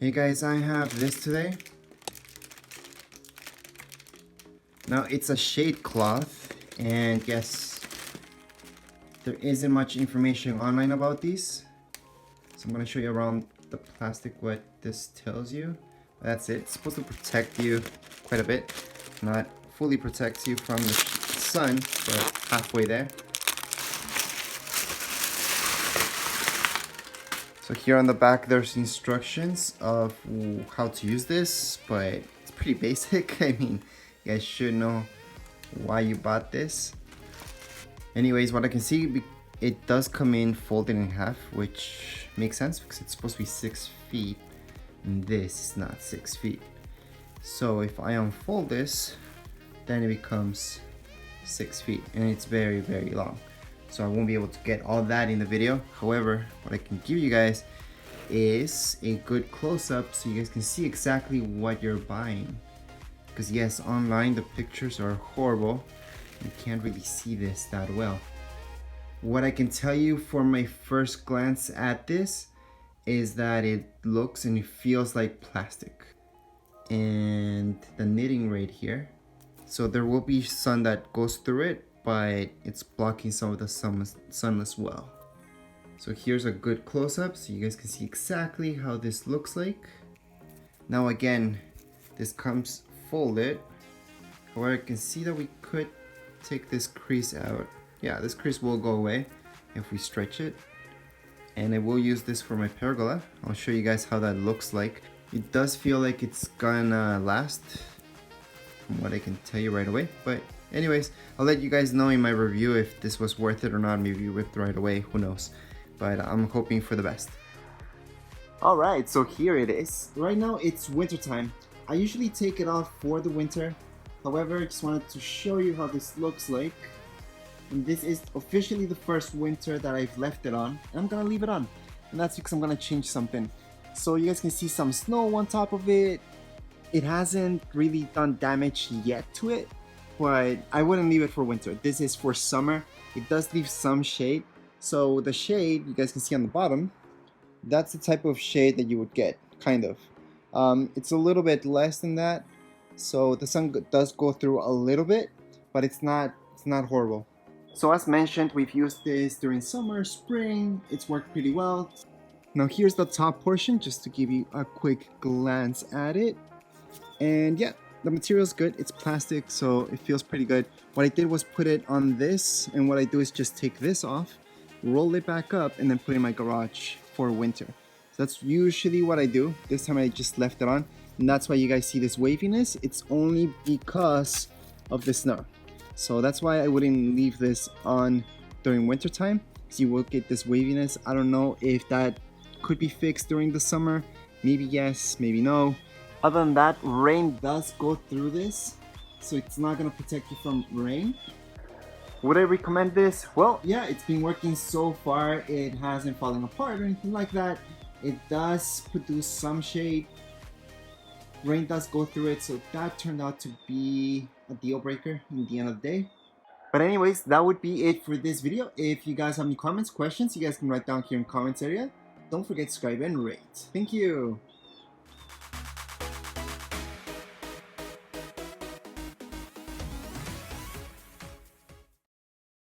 Hey guys, I have this today. Now it's a shade cloth, and yes, there isn't much information online about these. So I'm gonna show you around the plastic what this tells you. That's it. It's supposed to protect you quite a bit. Not fully protects you from the sun, but halfway there. So here on the back there's instructions of how to use this, but it's pretty basic. I mean, you guys should know why you bought this. Anyways, what I can see, it does come in folded in half, which makes sense because it's supposed to be 6 feet and this is not 6 feet. So if I unfold this, then it becomes 6 feet and it's very, very long. So I won't be able to get all that in the video. However, what I can give you guys is a good close-up so you guys can see exactly what you're buying. Because yes, online the pictures are horrible. You can't really see this that well. What I can tell you from my first glance at this is that it looks and it feels like plastic. And the knitting right here. So there will be sun that goes through it, but it's blocking some of the sun as well. So here's a good close-up so you guys can see exactly how this looks like. Now again, this comes folded. However, I can see that we could take this crease out. Yeah, this crease will go away if we stretch it. And I will use this for my pergola. I'll show you guys how that looks like. It does feel like it's gonna last, from what I can tell you right away. But anyways, I'll let you guys know in my review if this was worth it or not. Maybe ripped right away, who knows. But I'm hoping for the best. Alright, so here it is. Right now it's winter time. I usually take it off for the winter. However, I just wanted to show you how this looks like. And this is officially the first winter that I've left it on. And I'm gonna leave it on. And that's because I'm gonna change something. So you guys can see some snow on top of it. It hasn't really done damage yet to it, but I wouldn't leave it for winter. This is for summer. It does leave some shade. So the shade you guys can see on the bottom, that's the type of shade that you would get, kind of. It's a little bit less than that. So the sun does go through a little bit, but it's not horrible. So as mentioned, we've used this during summer, spring. It's worked pretty well. Now here's the top portion, just to give you a quick glance at it. And yeah, the material's good. It's plastic, so it feels pretty good. What I did was put it on this, and what I do is just take this off, roll it back up, and then put it in my garage for winter. So that's usually what I do. This time I just left it on, and that's why you guys see this waviness. It's only because of the snow. So that's why I wouldn't leave this on during winter time. So you will get this waviness. I don't know if that could be fixed during the summer. Maybe yes, maybe no. Other than that, rain does go through this, so it's not gonna protect you from rain. Would I recommend this? Well, yeah, it's been working so far. It hasn't fallen apart or anything like that. It does produce some shade. Rain does go through it, so that turned out to be a deal breaker in the end of the day. But anyways, that would be it for this video. If you guys have any comments, questions, you guys can write down here in the comments area. Don't forget to subscribe and rate. Thank you.